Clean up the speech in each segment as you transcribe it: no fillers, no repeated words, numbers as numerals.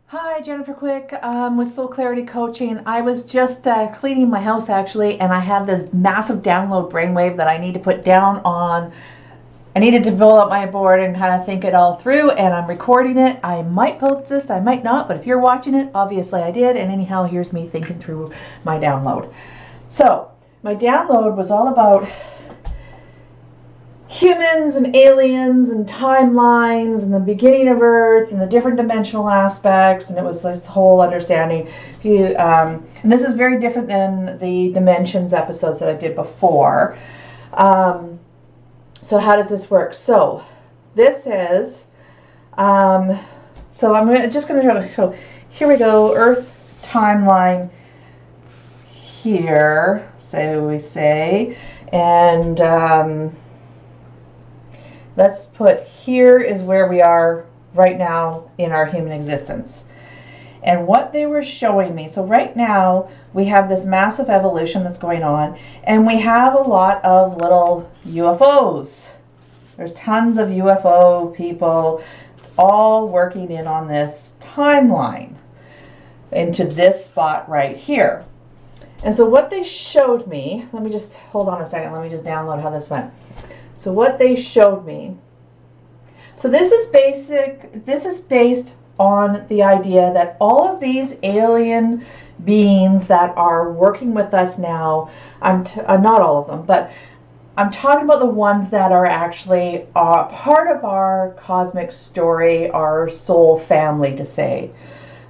Hi, Jennifer Quick with Soul Clarity Coaching. I was just cleaning my house actually, and I had this massive download brainwave that I need to put down on. I needed to pull up my board and kind of think it all through, and I'm recording it. I might post this, I might not, but if you're watching it, obviously I did. And anyhow, here's me thinking through my download. So, my download was all about humans and aliens and timelines and the beginning of Earth and the different dimensional aspects, and it was this whole understanding. And this is very different than the dimensions episodes that I did before. So how does this work? So this is so just going to show. So here we go. Earth timeline here. So we say, and let's put here is where we are right now in our human existence. And what they were showing me, so right now we have this massive evolution that's going on, and we have a lot of little UFOs. There's tons of UFO people all working in on this timeline into this spot right here. And so what they showed me, let me just hold on a second, let me just download how this went. So what they showed me, so this is based on the idea that all of these alien beings that are working with us now, I'm not all of them, but I'm talking about the ones that are actually part of our cosmic story, our soul family, to say.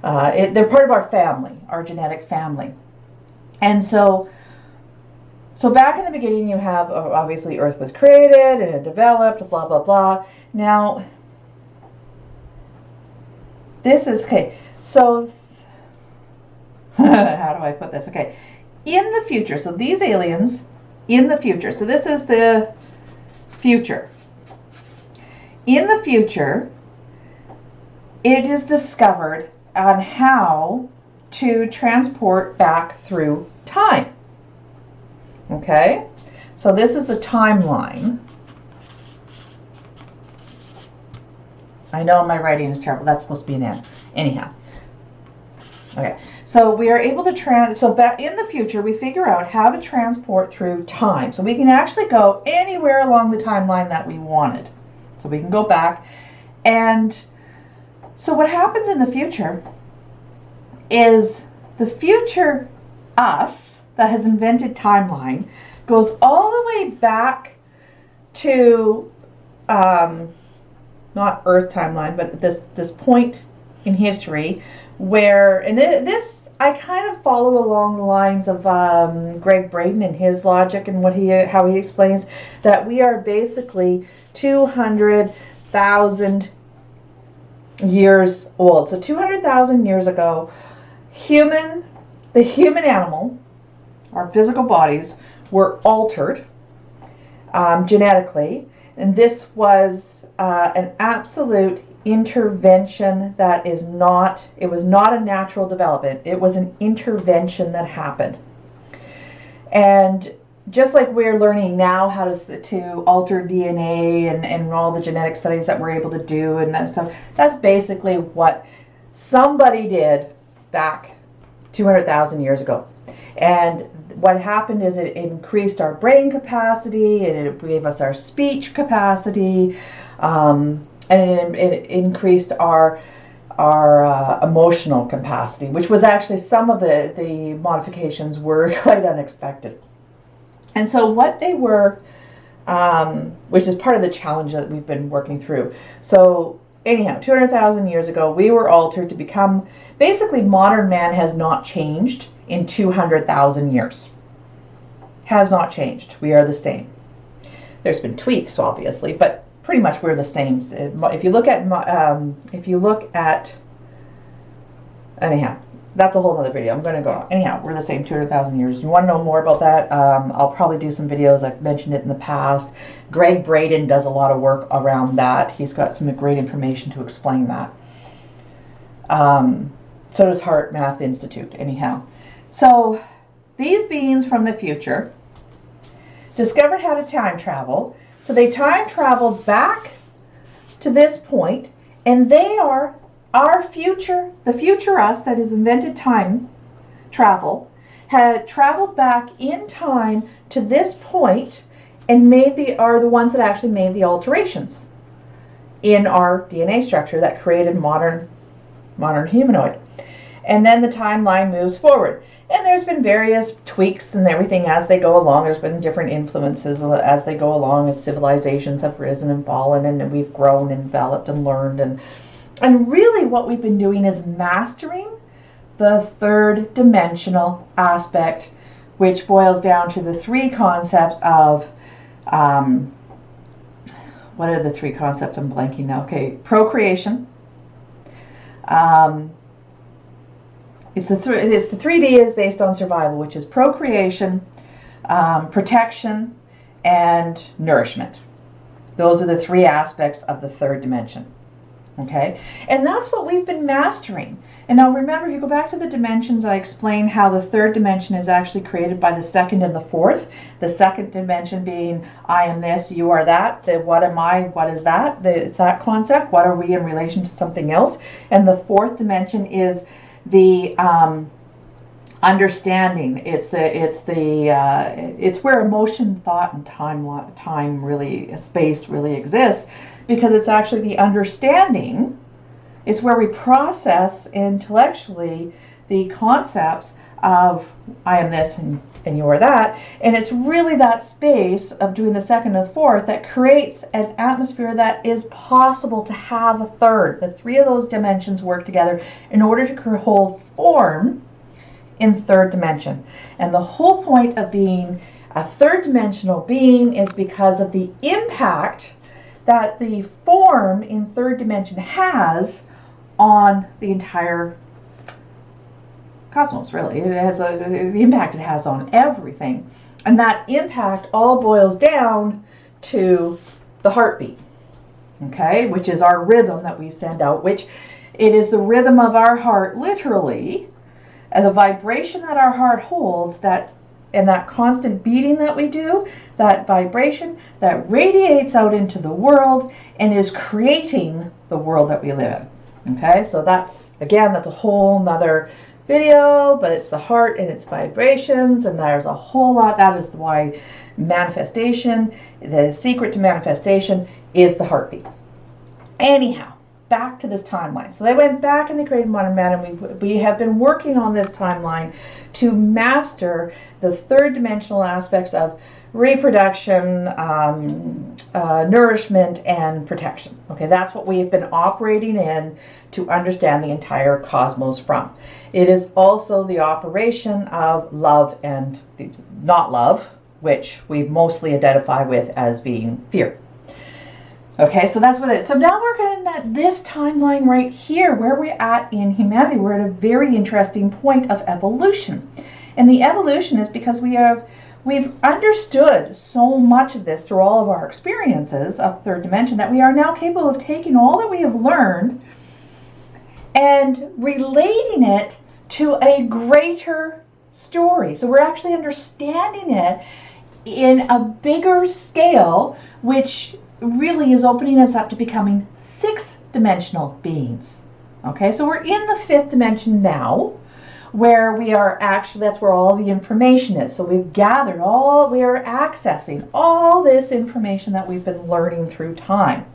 They're part of our family, our genetic family. And so back in the beginning, you have, obviously, Earth was created and it developed, blah, blah, blah. Now, this is, okay, so, how do I put this? Okay, in the future, so these aliens, in the future, so this is the future. In the future, it is discovered on how to transport back through time. Okay, so this is the timeline. I know my writing is terrible. That's supposed to be an N. Anyhow. Okay, so we are able to so back in the future, we figure out how to transport through time. So we can actually go anywhere along the timeline that we wanted. So we can go back. And so what happens in the future is the future us that has invented timeline goes all the way back to not Earth timeline, but this point in history where, and this I kind of follow along the lines of Greg Braden and his logic and how he explains that we are basically 200,000 years old. So 200,000 years ago, the human animal, our physical bodies, were altered genetically, and this was an absolute intervention that it was not a natural development. It was an intervention that happened. And just like we're learning now how to alter DNA and all the genetic studies that we're able to do, and so that's basically what somebody did back 200,000 years ago. And what happened is it increased our brain capacity, and it gave us our speech capacity, and it increased our emotional capacity, which was actually some of the modifications were quite unexpected. And so what they were, which is part of the challenge that we've been working through. So anyhow, 200,000 years ago, we were altered to become, basically modern man has not changed in 200,000 years. Has not changed. We are the same. There's been tweaks, obviously, but pretty much we're the same. If you look at, anyhow, that's a whole other video. I'm going to go on. Anyhow, we're the same 200,000 years. You want to know more about that? I'll probably do some videos. I've mentioned it in the past. Greg Braden does a lot of work around that. He's got some great information to explain that. So does Heart Math Institute. Anyhow, so these beings from the future discovered how to time travel. So they time traveled back to this point, and they are our future, the future us that has invented time travel, had traveled back in time to this point and are the ones that actually made the alterations in our DNA structure that created modern humanoid. And then the timeline moves forward. And there's been various tweaks and everything as they go along. There's been different influences as they go along, as civilizations have risen and fallen, and we've grown and developed and learned. And really what we've been doing is mastering the third dimensional aspect, which boils down to the three concepts of, what are the three concepts? I'm blanking now. Okay, procreation. It's the 3D is based on survival, which is procreation, protection, and nourishment. Those are the three aspects of the third dimension. Okay, and that's what we've been mastering. And now remember, if you go back to the dimensions, I explained how the third dimension is actually created by the second and the fourth. The second dimension being I am this, you are that. The what am I, what is that? It's that concept. What are we in relation to something else? And the fourth dimension is the understanding. It's where emotion, thought, and time really, space really exists, because it's actually the understanding. It's where we process intellectually the concepts of I am this and you are that. And it's really that space of doing the second and fourth that creates an atmosphere that is possible to have a third. The three of those dimensions work together in order to hold form in third dimension. And the whole point of being a third dimensional being is because of the impact that the form in third dimension has on the entire cosmos, really. It has the impact it has on everything. And that impact all boils down to the heartbeat, okay, which is our rhythm that we send out, which it is the rhythm of our heart, literally, and the vibration that our heart holds, and that constant beating that we do, that vibration that radiates out into the world and is creating the world that we live in. Okay, so that's a whole nother video, but it's the heart and its vibrations, and there's a whole lot. That is why manifestation, the secret to manifestation, is the heartbeat. Anyhow, back to this timeline. So they went back and they created modern man, and we have been working on this timeline to master the third dimensional aspects of reproduction, nourishment, and protection. Okay, that's what we've been operating in to understand the entire cosmos from. It is also the operation of love and not love, which we mostly identify with as being fear. Okay, so that's what it is. So now we're getting at this timeline right here, where we're at in humanity. We're at a very interesting point of evolution. And the evolution is because we've understood so much of this through all of our experiences of third dimension that we are now capable of taking all that we have learned and relating it to a greater story. So we're actually understanding it in a bigger scale, which really is opening us up to becoming sixth-dimensional beings. Okay, so we're in the fifth dimension now, where we are actually, that's where all the information is. So we've gathered we are accessing all this information that we've been learning through time.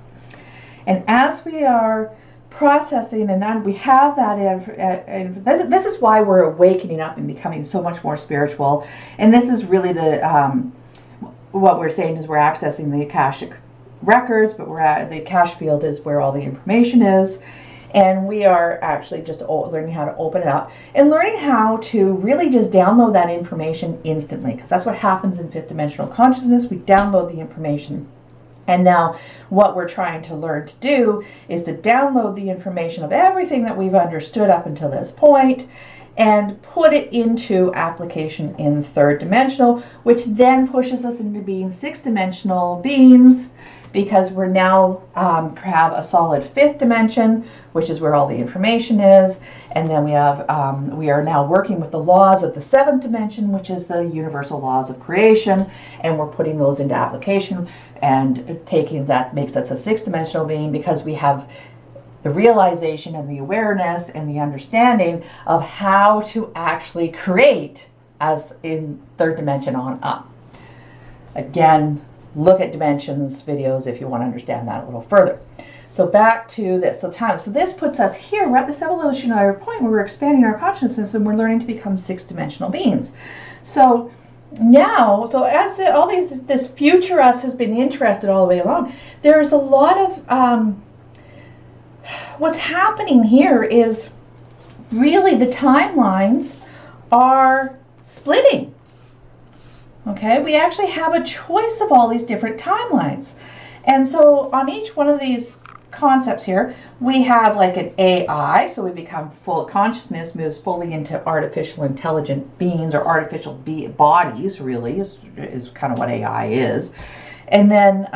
And as we are processing and we have that, and this is why we're awakening up and becoming so much more spiritual. And this is really what we're saying is we're accessing the Akashic records, but the Akash field is where all the information is. And we are actually just learning how to open it up and learning how to really just download that information instantly, because that's what happens in fifth dimensional consciousness. We download the information. And now what we're trying to learn to do is to download the information of everything that we've understood up until this point and put it into application in third dimensional, which then pushes us into being sixth dimensional beings, because we're now have a solid fifth dimension, which is where all the information is. And then we are now working with the laws of the seventh dimension, which is the universal laws of creation, and we're putting those into application and taking that makes us a sixth dimensional being, because we have the realization and the awareness and the understanding of how to actually create as in third dimension on up. Again, look at dimensions videos if you want to understand that a little further. So back to this. So time. So this puts us here. We're at this evolutionary point where we're expanding our consciousness and we're learning to become six-dimensional beings. So now, so as this future us has been interested all the way along, there's a lot of what's happening here is really the timelines are splitting. Okay, we actually have a choice of all these different timelines. And so on each one of these concepts here, we have like an AI, so we become full consciousness, moves fully into artificial intelligent beings, or artificial bodies, really, is kind of what AI is. And then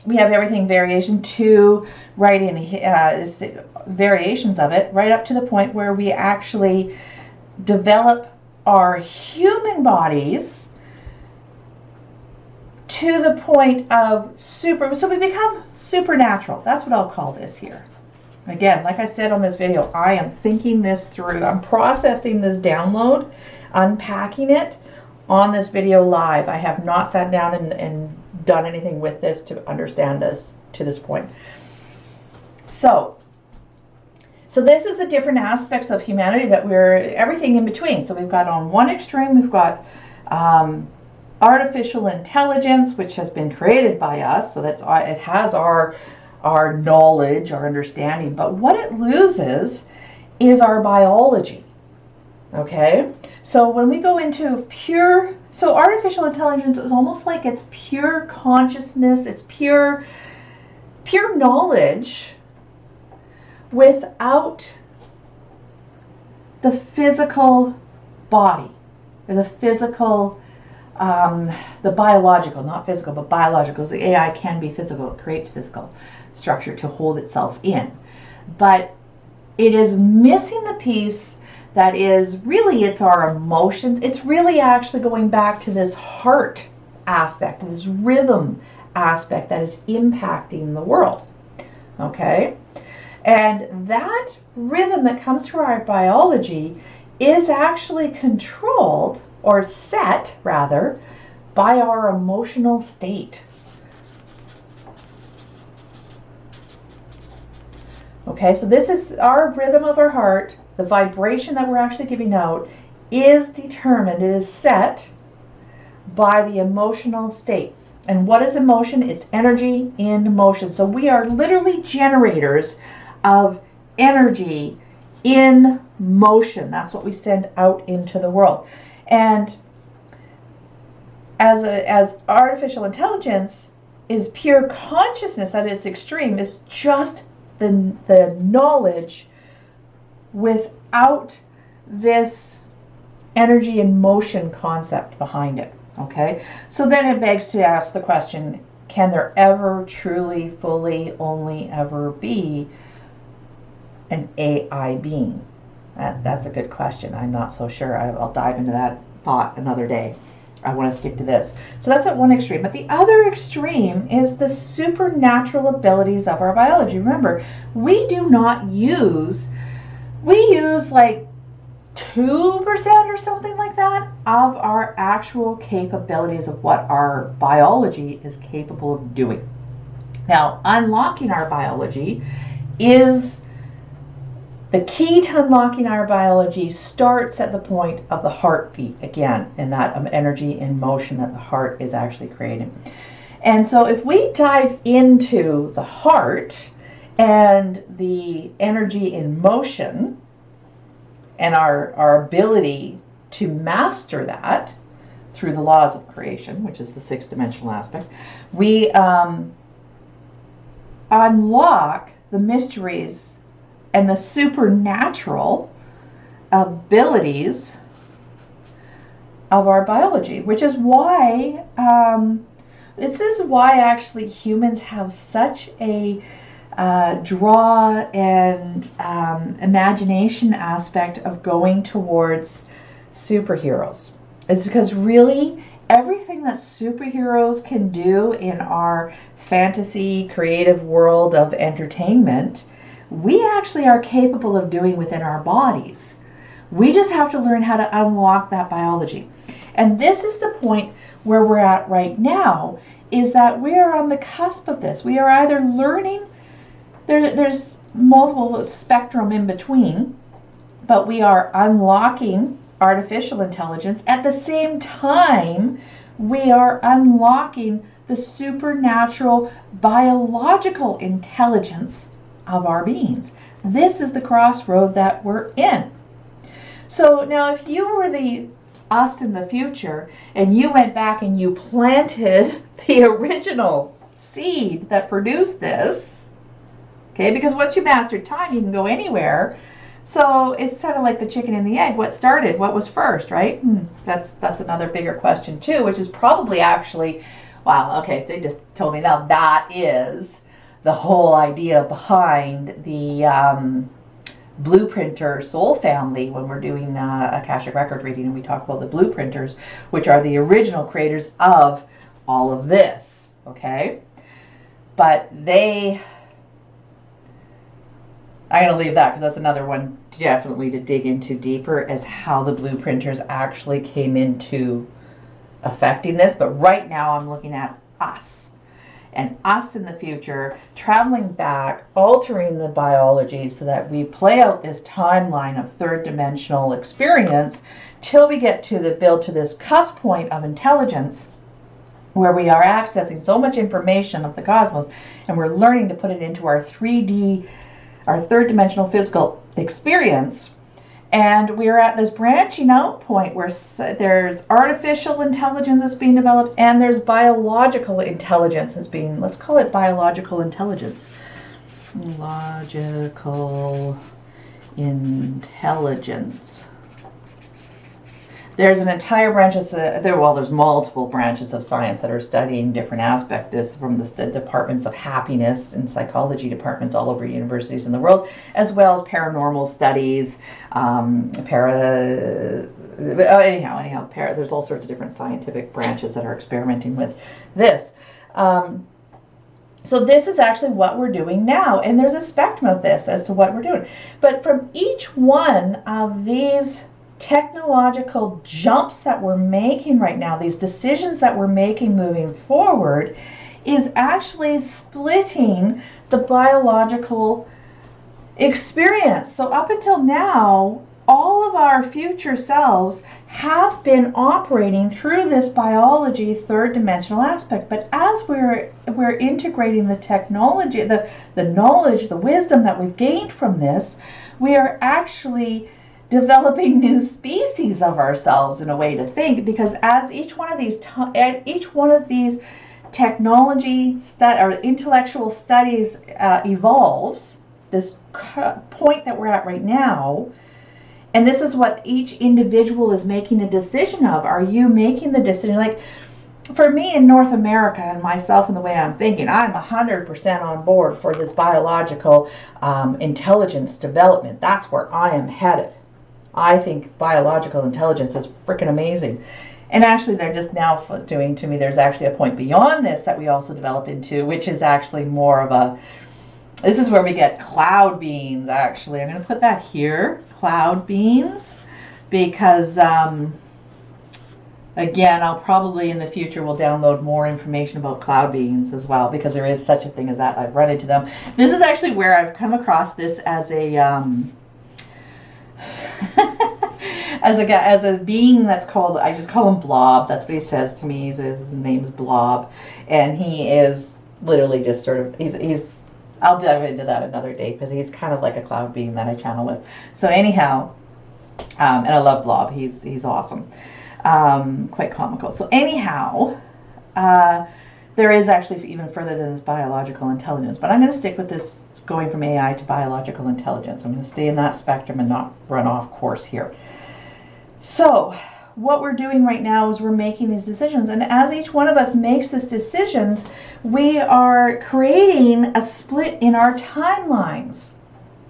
we have everything variation 2, right in variations of it, right up to the point where we actually develop our human bodies to the point of so we become supernatural. That's what I'll call this here. Again, like I said on this video, I am thinking this through. I'm processing this download, unpacking it on this video live. I have not sat down and done anything with this to understand this to this point. So this is the different aspects of humanity that we're, everything in between. So we've got on one extreme, we've got artificial intelligence, which has been created by us. So it has our knowledge, our understanding. But what it loses is our biology. Okay? So when we go into so artificial intelligence is almost like it's pure consciousness, it's pure knowledge without the physical body, or the physical, the biological, not physical, but biological. The AI can be physical, it creates physical structure to hold itself in. But it is missing the piece that is really, it's our emotions. It's really actually going back to this heart aspect, this rhythm aspect that is impacting the world. Okay? And that rhythm that comes through our biology is actually controlled, or set rather, by our emotional state. Okay, so this is our rhythm of our heart. The vibration that we're actually giving out is determined, it is set by the emotional state. And what is emotion? It's energy in motion. So we are literally generators of energy in motion. That's what we send out into the world. And as artificial intelligence is pure consciousness at its extreme, is just the knowledge without this energy in motion concept behind it. Okay, so then it begs to ask the question, can there ever truly, fully, only ever be an AI being? That's a good question. I'm not so sure. I'll dive into that thought another day. I want to stick to this. So that's at one extreme. But the other extreme is the supernatural abilities of our biology. Remember, we use like 2% or something like that of our actual capabilities of what our biology is capable of doing. Now, unlocking our biology is the key to unlocking our biology starts at the point of the heartbeat again, and that energy in motion that the heart is actually creating. And so if we dive into the heart and the energy in motion and our ability to master that through the laws of creation, which is the six-dimensional aspect, we unlock the mysteries and the supernatural abilities of our biology, which is why this is why actually humans have such a draw and imagination aspect of going towards superheroes. It's because really everything that superheroes can do in our fantasy creative world of entertainment, we actually are capable of doing within our bodies. We just have to learn how to unlock that biology. And this is the point where we're at right now, is that we are on the cusp of this. We are either learning, there's multiple spectrum in between, but we are unlocking artificial intelligence. At the same time, we are unlocking the supernatural biological intelligence of our beings. This is the crossroad that we're in. So now if you were the us in the future and you went back and you planted the original seed that produced this, okay, because once you mastered time, you can go anywhere. So it's sort of like the chicken and the egg. What started? What was first, right? That's another bigger question too, which is probably actually, wow, okay, they just told me now that is the whole idea behind the blueprinter soul family when we're doing Akashic record reading, and we talk about the blueprinters, which are the original creators of all of this, okay? But I'm going to leave that because that's another one definitely to dig into deeper, as how the blueprinters actually came into affecting this. But right now I'm looking at us, and us in the future, traveling back, altering the biology so that we play out this timeline of third dimensional experience till we get to build to this cusp point of intelligence, where we are accessing so much information of the cosmos, and we're learning to put it into our 3D, our third dimensional physical experience. And we're at this branching out point where there's artificial intelligence that's being developed, and there's biological intelligence that's being, let's call it biological intelligence. Logical intelligence. There's an entire branch of, there's multiple branches of science that are studying different aspects, from the departments of happiness and psychology departments all over universities in the world, as well as paranormal studies, there's all sorts of different scientific branches that are experimenting with this. So this is actually what we're doing now, and there's a spectrum of this as to what we're doing. But from each one of these technological jumps that we're making right now, these decisions that we're making moving forward, is actually splitting the biological experience. So up until now, all of our future selves have been operating through this biology third dimensional aspect. But as we're integrating the technology, the knowledge, the wisdom that we've gained from this, we are actually developing new species of ourselves in a way to think, because as each one of these technology or intellectual studies evolves, this point that we're at right now, and this is what each individual is making a decision of. Are you making the decision? Like for me in North America and myself and the way I'm thinking, I'm 100% on board for this biological intelligence development. That's where I am headed. I think biological intelligence is freaking amazing. And actually, they're just now doing to me, there's actually a point beyond this that we also develop into, which is actually more of this is where we get cloud beings, actually. I'm going to put that here, cloud beings, because, again, I'll probably in the future will download more information about cloud beings as well, because there is such a thing as that. I've run into them. This is actually where I've come across this as a... as a being that's called, I just call him Blob. That's what he says to me. His name's Blob, and he is literally just sort of, he's I'll dive into that another day, because he's kind of like a cloud being that I channel with. So anyhow, and I love Blob. He's awesome, quite comical. So anyhow, there is actually even further than this biological intelligence, but I'm going to stick with this, going from AI to biological intelligence. I'm going to stay in that spectrum and not run off course here. So what we're doing right now is we're making these decisions, and as each one of us makes these decisions, we are creating a split in our timelines.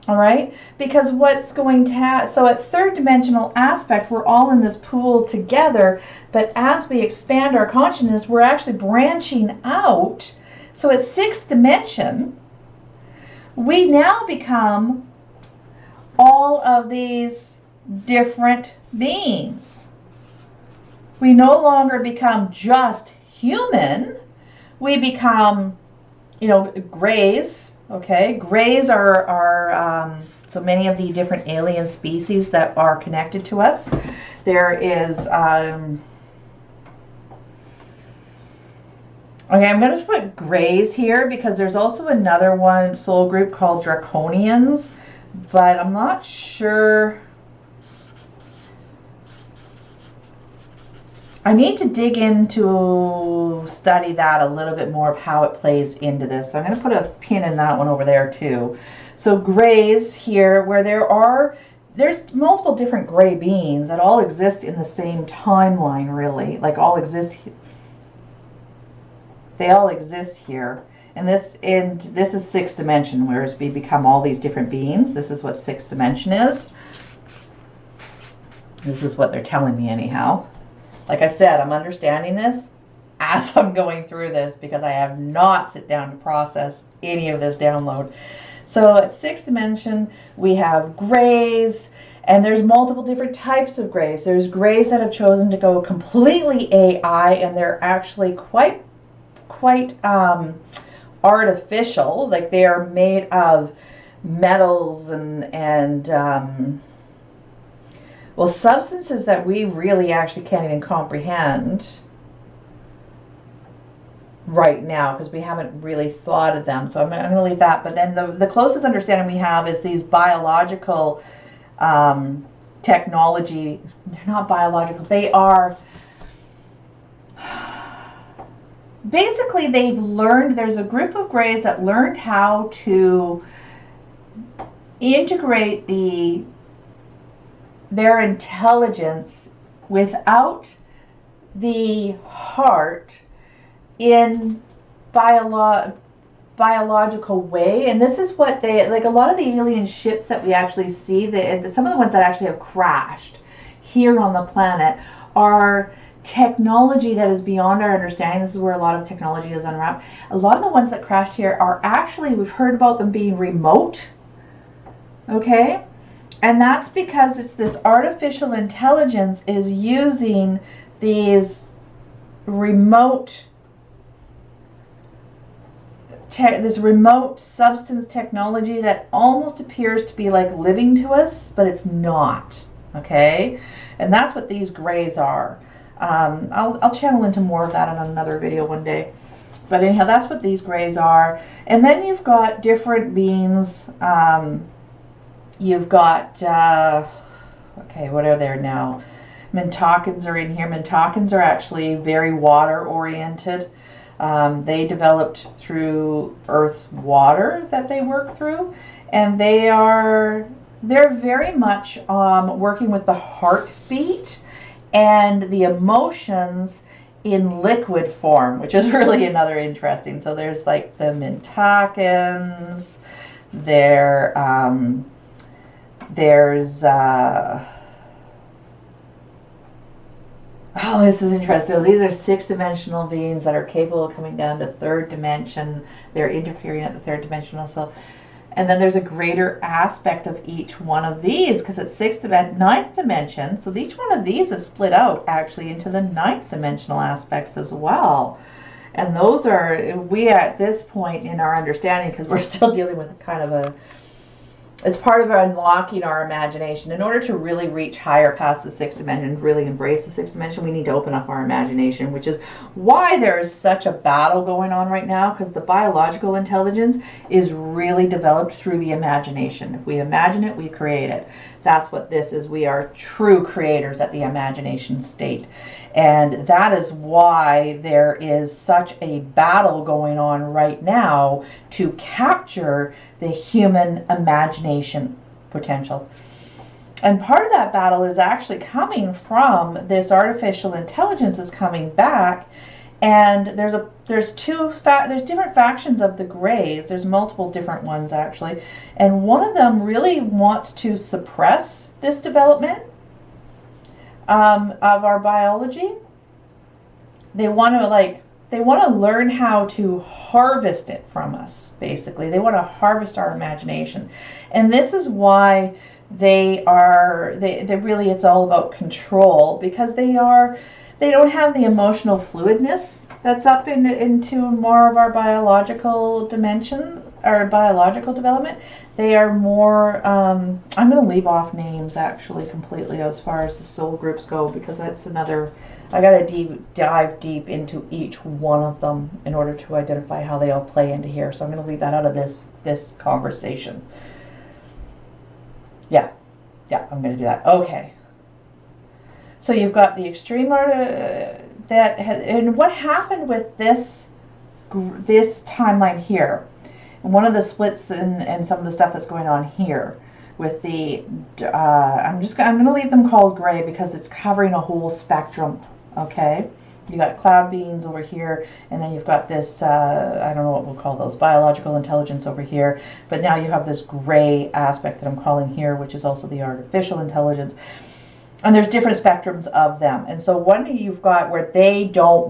All right, because what's going to so at third dimensional aspect, we're all in this pool together, but as we expand our consciousness, we're actually branching out. So at sixth dimension, we now become all of these different beings. We no longer become just human. We become, grays. Okay, grays are so many of the different alien species that are connected to us. There is okay, I'm going to put grays here because there's also another one soul group called draconians, but I'm not sure. I need to dig into study that a little bit more of how it plays into this. So I'm going to put a pin in that one over there too. So grays here, where there's multiple different gray beings that all exist in the same timeline, really. Like they all exist here. And this is sixth dimension, whereas we become all these different beings. This is what sixth dimension is. This is what they're telling me anyhow. Like I said, I'm understanding this as I'm going through this because I have not sit down to process any of this download. So at sixth dimension, we have grays, and there's multiple different types of grays. There's grays that have chosen to go completely AI, and they're actually quite artificial. Like they are made of metals and substances that we really actually can't even comprehend right now because we haven't really thought of them. So I'm going to leave that. But then the closest understanding we have is these biological technology. They're not biological. They are basically, they've learned, there's a group of grays that learned how to integrate their intelligence without the heart in biological way. And this is what they, like a lot of the alien ships that we actually see, some of the ones that actually have crashed here on the planet are technology that is beyond our understanding. This is where a lot of technology is unwrapped. A lot of the ones that crashed here are actually, we've heard about them being remote. Okay? And that's because it's this artificial intelligence is using these remote this remote substance technology that almost appears to be like living to us, but it's not. Okay? And that's what these grays are. I'll channel into more of that in another video one day. But anyhow, that's what these grays are. And then you've got different beings. You've got, okay, what are there now? Mintakans are in here. Mintakans are actually very water-oriented. They developed through Earth's water that they work through. And they're very much working with the heartbeat and the emotions in liquid form, which is really another interesting. So there's like the Mintakans, there's oh, this is interesting. So these are six-dimensional beings that are capable of coming down to third dimension. They're interfering at the third dimension also. And then there's a greater aspect of each one of these because it's ninth dimension. So each one of these is split out actually into the ninth dimensional aspects as well. And those are, we at this point in our understanding, because we're still dealing with kind of it's part of unlocking our imagination. In order to really reach higher past the sixth dimension, really embrace the sixth dimension, we need to open up our imagination, which is why there is such a battle going on right now, because the biological intelligence is really developed through the imagination. If we imagine it, we create it. That's what this is. We are true creators at the imagination state. And that is why there is such a battle going on right now to capture the human imagination potential. And part of that battle is actually coming from this artificial intelligence is coming back. And there's different factions of the grays. There's multiple different ones actually. And one of them really wants to suppress this development of our biology. They want to they want to learn how to harvest it from us. Basically, they want to harvest our imagination, and this is why they really, it's all about control, because they don't have the emotional fluidness that's up into more of our biological dimension, our biological development. They are more, I'm going to leave off names actually completely as far as the soul groups go, because that's another, I got to dive deep into each one of them in order to identify how they all play into here. So I'm going to leave that out of this conversation. Yeah, I'm going to do that. Okay. So you've got the extreme art and what happened with this timeline here, and one of the splits and some of the stuff that's going on here with the I'm going to leave them called gray because it's covering a whole spectrum. Okay, you got cloud beings over here, and then you've got this I don't know what we'll call those, biological intelligence over here, but now you have this gray aspect that I'm calling here, which is also the artificial intelligence. And there's different spectrums of them. And so one you've got where they just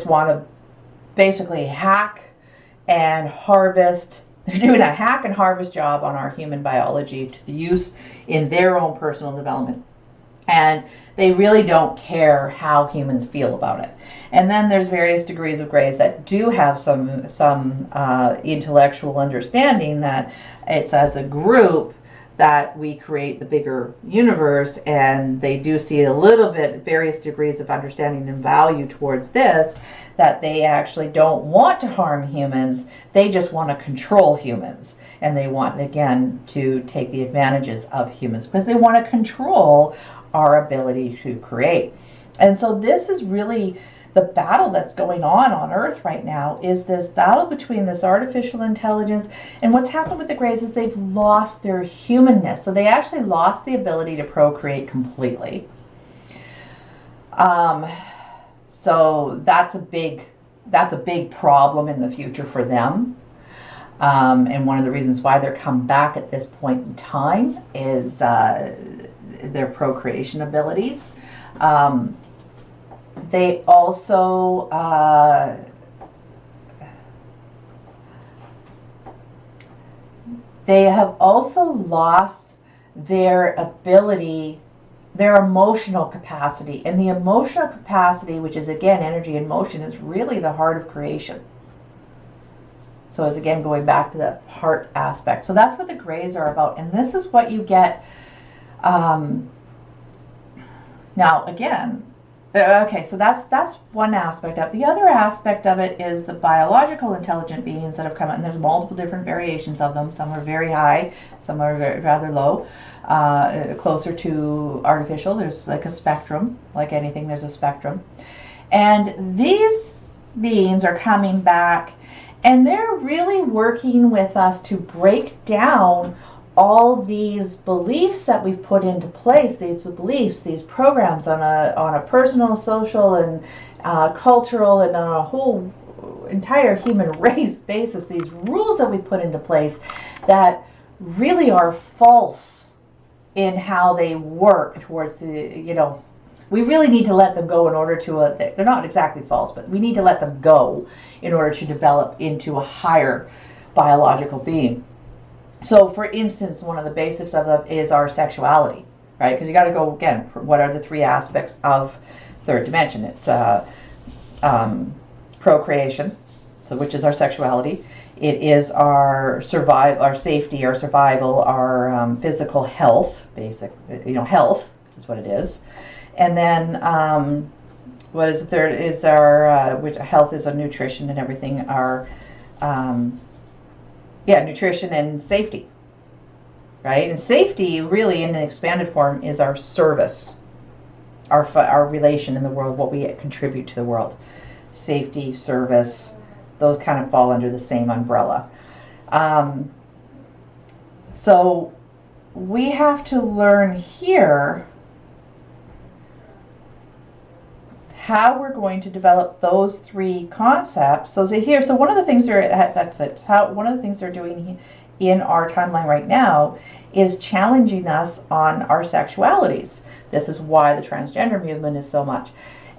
want to basically hack and harvest. They're doing a hack and harvest job on our human biology to the use in their own personal development. And they really don't care how humans feel about it. And then there's various degrees of grays that do have some intellectual understanding that it's as a group that we create the bigger universe, and they do see a little bit various degrees of understanding and value towards this, that they actually don't want to harm humans, they just want to control humans, and they want, again, to take the advantages of humans because they want to control our ability to create. And so this is really the battle that's going on Earth right now, is this battle between this artificial intelligence, and what's happened with the Greys is they've lost their humanness. So they actually lost the ability to procreate completely. So that's a big problem in the future for them. And one of the reasons why they're come back at this point in time is their procreation abilities. They also they have also lost their ability, their emotional capacity. And the emotional capacity, which is again energy and motion, is really the heart of creation. So it's again going back to that heart aspect. So that's what the Greys are about. And this is what you get. Now again, okay, so that's one aspect of it. The other aspect of it is the biological intelligent beings that have come out, and there's multiple different variations of them. Some are very high, some are rather low, closer to artificial. There's like a spectrum, like anything, there's a spectrum. And these beings are coming back, and they're really working with us to break down all these beliefs that we've put into place, these beliefs, these programs on a personal, social, and cultural, and on a whole entire human race basis, these rules that we put into place that really are false in how they work towards the, we really need to let them go in order to, they're not exactly false, but we need to let them go in order to develop into a higher biological being. So, for instance, one of the basics of them is our sexuality, right? Because you got to go, again, what are the three aspects of third dimension? It's procreation, so which is our sexuality. It is our our safety, our survival, our physical health, health is what it is. And then what is the third? Is our, which health is our nutrition and everything, our nutrition and safety, right? And safety, really, in an expanded form, is our service, our relation in the world, what we contribute to the world. Safety, service, those kind of fall under the same umbrella. So we have to learn here how we're going to develop those three concepts. So one of the things one of the things they're doing in our timeline right now is challenging us on our sexualities. This is why the transgender movement is so much.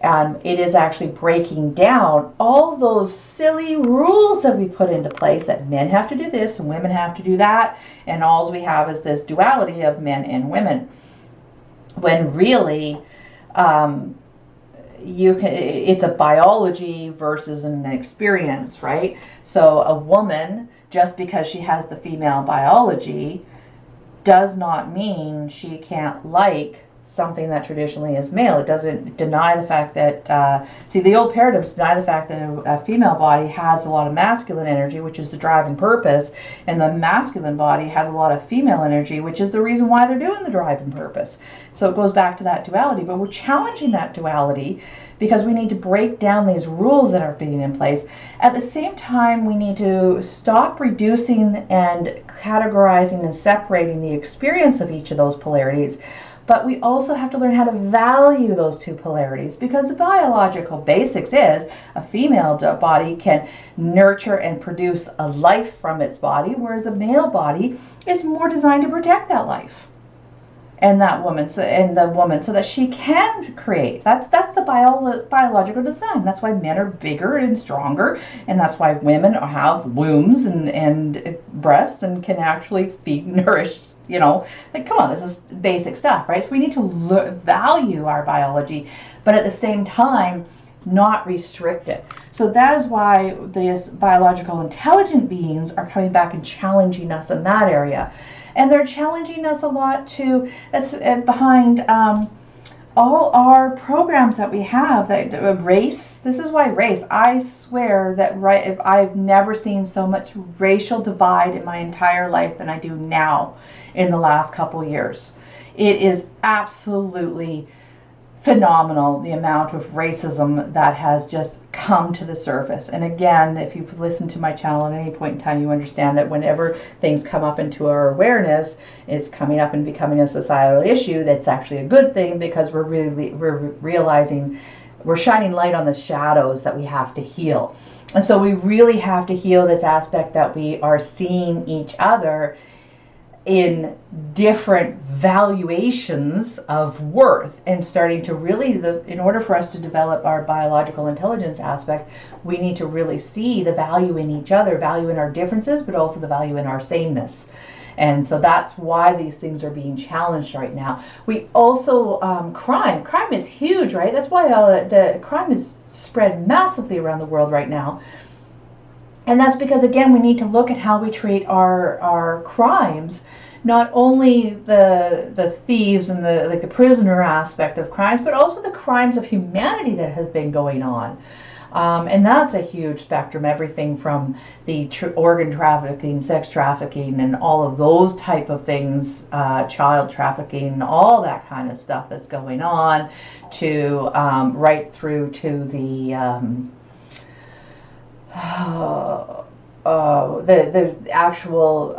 It is actually breaking down all those silly rules that we put into place, that men have to do this and women have to do that, and all we have is this duality of men and women, when really it's a biology versus an experience, right? So a woman, just because she has the female biology, does not mean she can't like something that traditionally is male. It doesn't deny the fact that, the old paradigms deny the fact that a female body has a lot of masculine energy, which is the drive and purpose, and the masculine body has a lot of female energy, which is the reason why they're doing the drive and purpose. So it goes back to that duality, but we're challenging that duality because we need to break down these rules that are being in place. At the same time, we need to stop reducing and categorizing and separating the experience of each of those polarities. But we also have to learn how to value those two polarities, because the biological basics is a female body can nurture and produce a life from its body, whereas a male body is more designed to protect that life and that woman, so that she can create. That's the biological design. That's why men are bigger and stronger, and that's why women have wombs and breasts and can actually feed, nourish. Come on, this is basic stuff, right? So we need to value our biology, but at the same time, not restrict it. So that is why these biological intelligent beings are coming back and challenging us in that area. And they're challenging us a lot too. That's behind all our programs that we have. That race. This is why race. I swear that I've never seen so much racial divide in my entire life than I do now in the last couple years. It is absolutely phenomenal, the amount of racism that has just come to the surface. And again, if you've listened to my channel at any point in time, you understand that whenever things come up into our awareness, it's coming up and becoming a societal issue. That's actually a good thing, because we're realizing, we're shining light on the shadows that we have to heal. And so we really have to heal this aspect that we are seeing each other in different valuations of worth, and starting to really, in order for us to develop our biological intelligence aspect, we need to really see the value in each other, value in our differences, but also the value in our sameness. And so that's why these things are being challenged right now. We also, crime is huge, right? That's why the crime is spread massively around the world right now. And that's because, again, we need to look at how we treat our crimes, not only the thieves and the prisoner aspect of crimes, but also the crimes of humanity that has been going on. And that's a huge spectrum, everything from the organ trafficking, sex trafficking, and all of those type of things, child trafficking, all that kind of stuff that's going on, to right through to the actual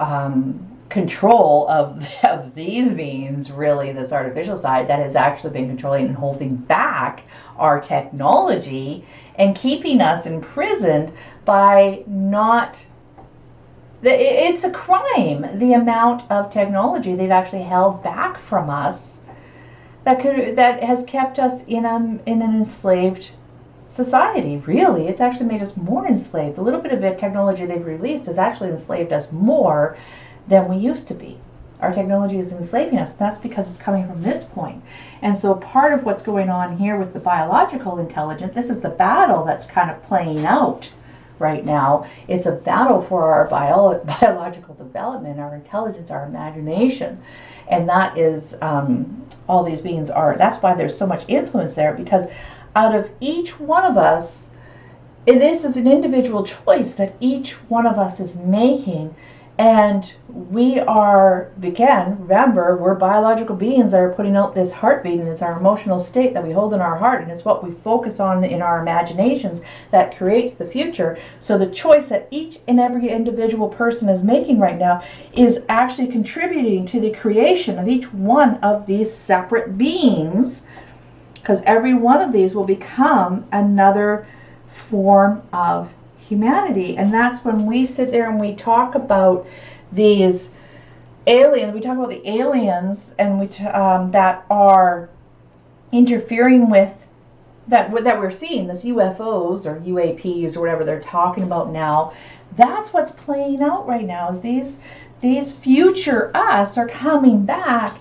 control of these beings, really, this artificial side that has actually been controlling and holding back our technology and keeping us imprisoned by not. It's a crime, the amount of technology they've actually held back from us that has kept us in an enslaved society. Really, it's actually made us more enslaved. The little bit of technology they've released has actually enslaved us more than we used to be. Our technology is enslaving us. That's because it's coming from this point. And so part of what's going on here with the biological intelligence, this is the battle that's kind of playing out right now. It's a battle for our biological development, our intelligence, our imagination. And that is, all these beings are, that's why there's so much influence there, because out of each one of us, and this is an individual choice that each one of us is making. And we are, again, remember, we're biological beings that are putting out this heartbeat, and it's our emotional state that we hold in our heart, and it's what we focus on in our imaginations that creates the future. So the choice that each and every individual person is making right now is actually contributing to the creation of each one of these separate beings, because every one of these will become another form of humanity. And that's when we sit there and we talk about these aliens. We talk about the aliens, and we that are interfering with that we're seeing, this UFOs or UAPs or whatever they're talking about now, that's what's playing out right now, is these future us are coming back,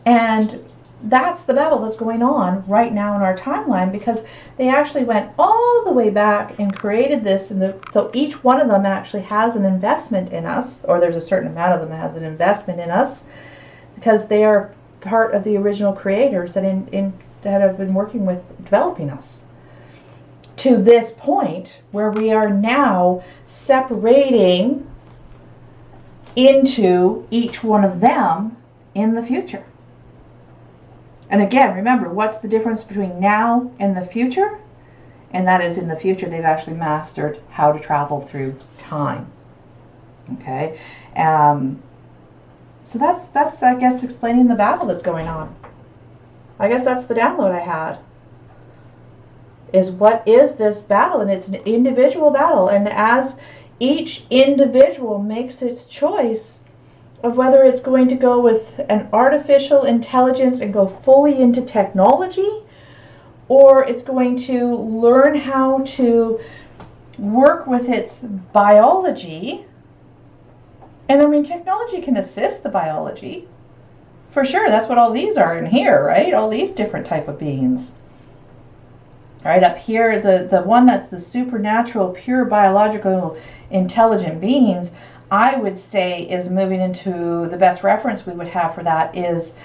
and that's the battle that's going on right now in our timeline, because they actually went all the way back and created this, and so each one of them actually has an investment in us, or there's a certain amount of them that has an investment in us, because they are part of the original creators that have been working with developing us to this point where we are now separating into each one of them in the future. And again, remember, what's the difference between now and the future? And that is, in the future, they've actually mastered how to travel through time. Okay? So that's I guess, explaining the battle that's going on. I guess that's the download I had. Is what is this battle? And it's an individual battle. And as each individual makes its choice of whether it's going to go with an artificial intelligence and go fully into technology, or it's going to learn how to work with its biology. And I mean, technology can assist the biology. For sure, that's what all these are in here, right? All these different type of beings. Right up here, the one that's the supernatural, pure biological, intelligent beings, I would say is moving into, the best reference we would have for that is,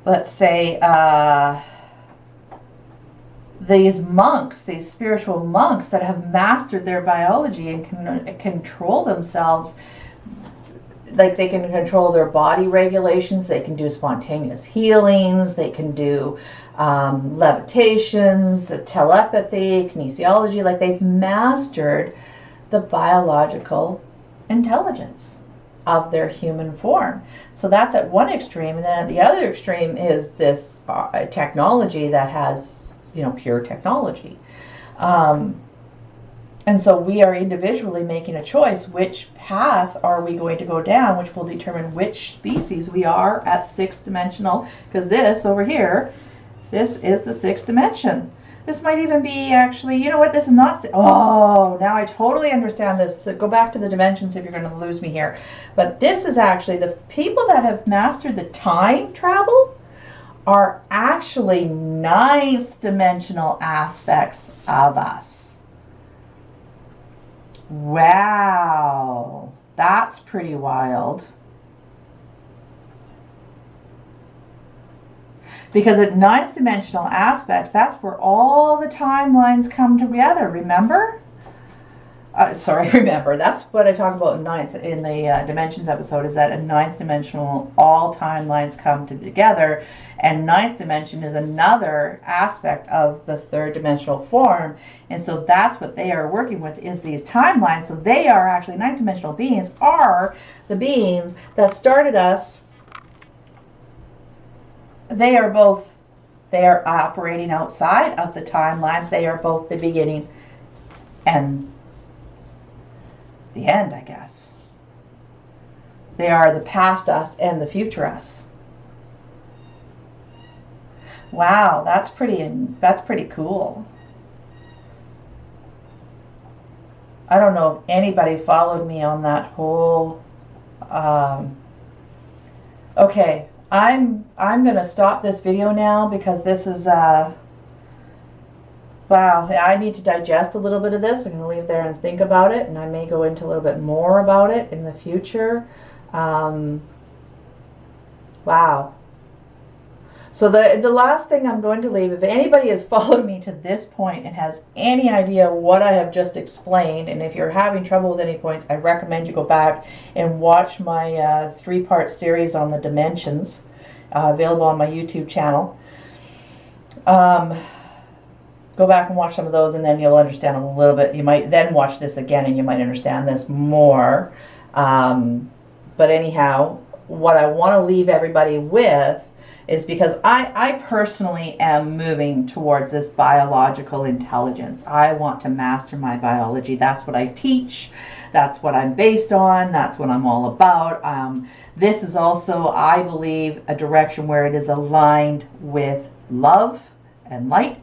let's say, these monks, these spiritual monks that have mastered their biology and can control themselves. Like, they can control their body regulations, they can do spontaneous healings, they can do levitations, telepathy, kinesiology. Like, they've mastered the biological intelligence of their human form. So that's at one extreme, and then at the other extreme is this technology that has, pure technology. And so we are individually making a choice, which path are we going to go down, which will determine which species we are at sixth dimensional, because this over here, this is the sixth dimension. This might even be actually, you know what, this is not, oh, now I totally understand this. So go back to the dimensions if you're going to lose me here. But this is actually, the people that have mastered the time travel are actually ninth dimensional aspects of us. Wow, that's pretty wild. Because at ninth dimensional aspects, that's where all the timelines come together, remember? Remember, that's what I talked about in the dimensions episode, is that a ninth dimensional, all timelines come together, and ninth dimension is another aspect of the third dimensional form, and so that's what they are working with, is these timelines. So they are actually, ninth dimensional beings are the beings that started us. They are operating outside of the timelines. They are both the beginning and the end, I guess. They are the past us and the future us. Wow, that's pretty cool. I don't know if anybody followed me on that whole. Okay, I'm gonna stop this video now, because this is wow, I need to digest a little bit of this. I'm going to leave there and think about it, and I may go into a little bit more about it in the future. Wow. So the last thing I'm going to leave, if anybody has followed me to this point and has any idea what I have just explained, and if you're having trouble with any points, I recommend you go back and watch my 3-part series on the dimensions, available on my YouTube channel. Go back and watch some of those, and then you'll understand a little bit. You might then watch this again, and you might understand this more. But anyhow, what I want to leave everybody with is, because I personally am moving towards this biological intelligence. I want to master my biology. That's what I teach. That's what I'm based on. That's what I'm all about. This is also, I believe, a direction where it is aligned with love, and light.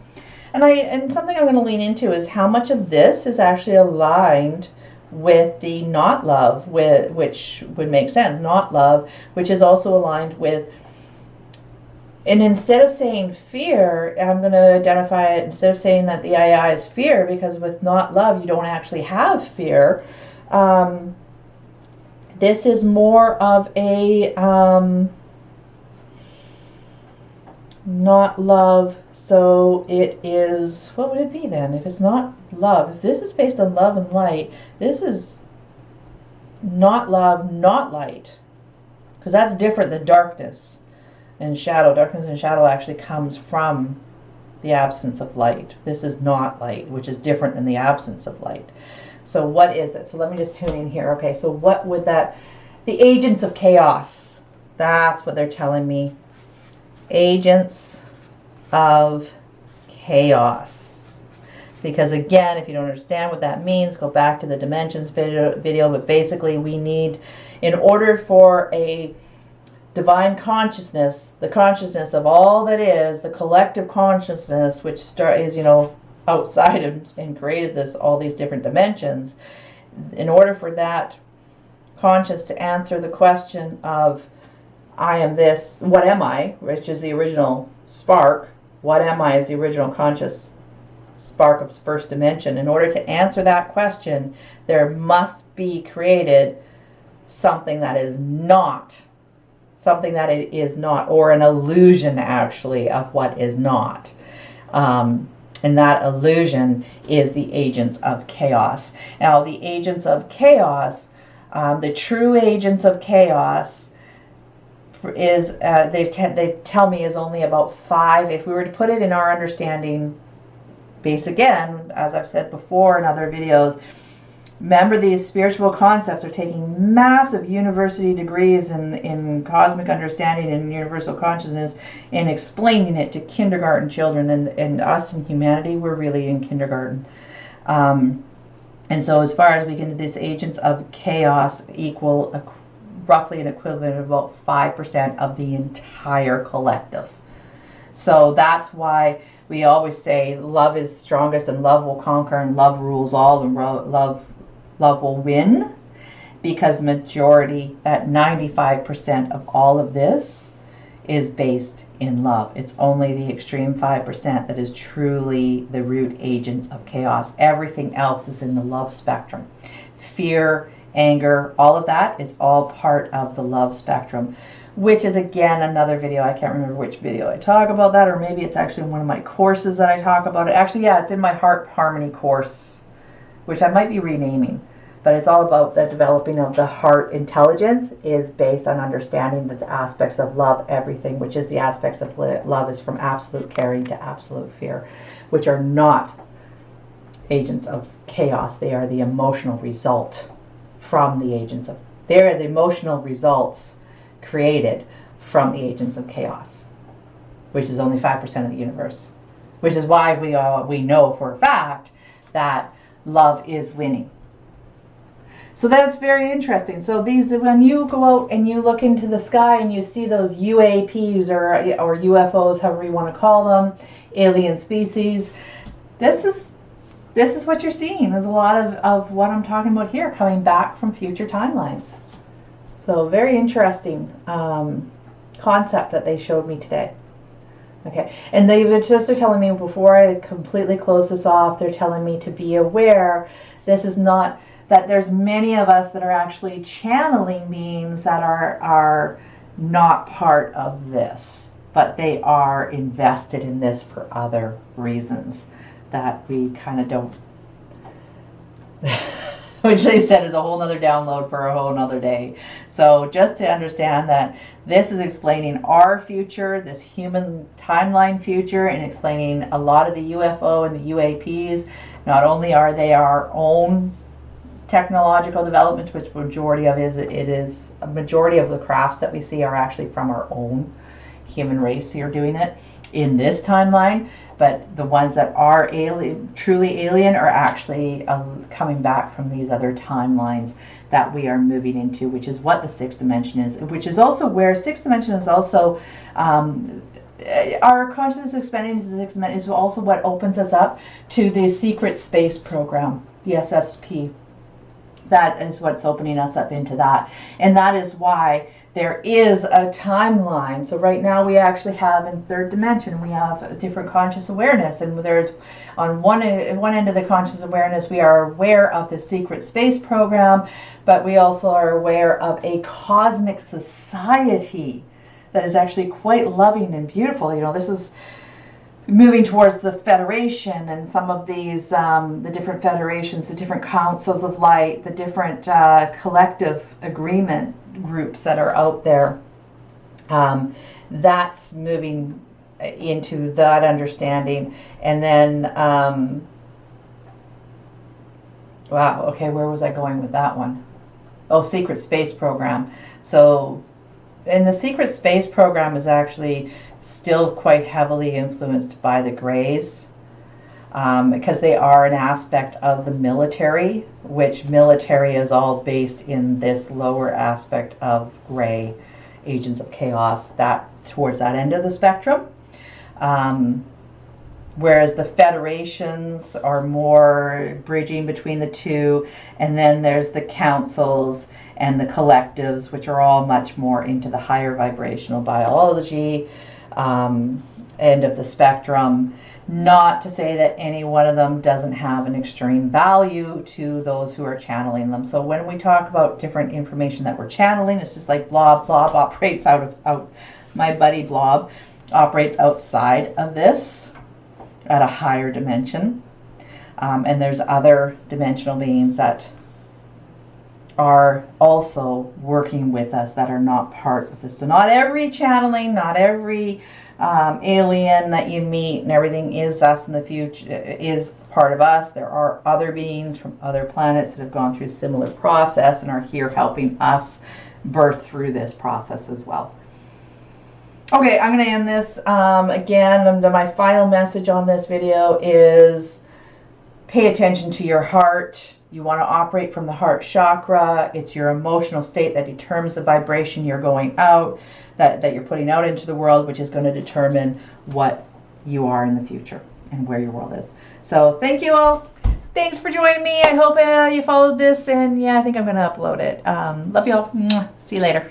And something I'm going to lean into is how much of this is actually aligned with the not love, which would make sense. Not love, which is also aligned with. And instead of saying fear, I'm going to identify it, instead of saying that the II is fear, because with not love, you don't actually have fear. This is more of a not love. So it is, what would it be then? If it's not love, if this is based on love and light, this is not love, not light. Because that's different than darkness and shadow. Darkness and shadow actually comes from the absence of light. This is not light, which is different than the absence of light. So what is it? So let me just tune in here. Okay, so what would that, the agents of chaos, that's what they're telling me. Agents of chaos. Because again, if you don't understand what that means, go back to the dimensions video. But basically we need, in order for a divine consciousness, the consciousness of all that is, the collective consciousness, which is, outside and created all these different dimensions, in order for that conscious to answer the question of, I am this, what am I, which is the original spark, what am I is the original conscious spark of first dimension. In order to answer that question, there must be created something that is not, it is not, or an illusion actually of what is not. And that illusion is the agents of chaos. Now, the agents of chaos, the true agents of chaos, is they tell me is only about 5. If we were to put it in our understanding base, again, as I've said before in other videos, remember, these spiritual concepts are taking massive university degrees in cosmic understanding and universal consciousness and explaining it to kindergarten children, and us in humanity, we're really in kindergarten. And so as far as we get into these agents of chaos, equal roughly an equivalent of about 5% of the entire collective. So that's why we always say love is strongest and love will conquer and love rules all and love will win, because majority, at 95% of all of this is based in love. It's only the extreme 5% that is truly the root agents of chaos. Everything else is in the love spectrum. Fear, anger, all of that is all part of the love spectrum, which is again another video. I can't remember which video I talk about that, or maybe it's actually one of my courses that I talk about it. Actually, yeah, it's in my Heart Harmony course, which I might be renaming. But it's all about the developing of the heart intelligence is based on understanding that the aspects of love, everything, which is the aspects of love, is from absolute caring to absolute fear, which are not agents of chaos. They are the emotional result from the agents of, they're the emotional results created from the agents of chaos, which is only 5% of the universe, which is why we know for a fact that love is winning. So that's very interesting. So these, when you go out and you look into the sky and you see those UAPs or UFOs, however you want to call them, alien species, this is what you're seeing. There's a lot of what I'm talking about here coming back from future timelines. So very interesting concept that they showed me today. Okay, and they're telling me, before I completely close this off, they're telling me to be aware. This is not, that there's many of us that are actually channeling beings that are not part of this, but they are invested in this for other reasons that we kind of don't, which they said is a whole nother download for a whole nother day. So just to understand that this is explaining our future, this human timeline future, and explaining a lot of the UFO and the UAPs. Not only are they our own technological development, which majority of a majority of the crafts that we see are actually from our own human race here doing it in this timeline, but the ones that are truly alien are actually coming back from these other timelines that we are moving into, which is what the 6th dimension is, which is also where 6th dimension is also our consciousness expanding is also what opens us up to the secret space program, the SSP. That is what's opening us up into that. And that is why there is a timeline. So right now we actually have in third dimension, we have a different conscious awareness. And there's on one end of the conscious awareness, we are aware of the secret space program, but we also are aware of a cosmic society that is actually quite loving and beautiful. You know, this is moving towards the Federation, and some of these, the different federations, the different councils of light, the different collective agreement groups that are out there. That's moving into that understanding. And then, wow, okay, where was I going with that one? Oh, secret space program. So, and the secret space program is actually still quite heavily influenced by the Greys, because they are an aspect of the military, which military is all based in this lower aspect of Grey, agents of chaos, that towards that end of the spectrum. Whereas the federations are more bridging between the two, and then there's the councils and the collectives, which are all much more into the higher vibrational biology end of the spectrum. Not to say that any one of them doesn't have an extreme value to those who are channeling them. So when we talk about different information that we're channeling, it's just like Blob operates my buddy Blob operates outside of this at a higher dimension. And there's other dimensional beings that are also working with us that are not part of this. So not every channeling, not every alien that you meet and everything is us in the future, is part of us. There are other beings from other planets that have gone through a similar process and are here helping us birth through this process as well. Okay, I'm going to end this. Again, my final message on this video is pay attention to your heart. You want to operate from the heart chakra. It's your emotional state that determines the vibration you're going out, that you're putting out into the world, which is going to determine what you are in the future and where your world is. So thank you all. Thanks for joining me. I hope you followed this, and yeah, I think I'm going to upload it. Love you all. See you later.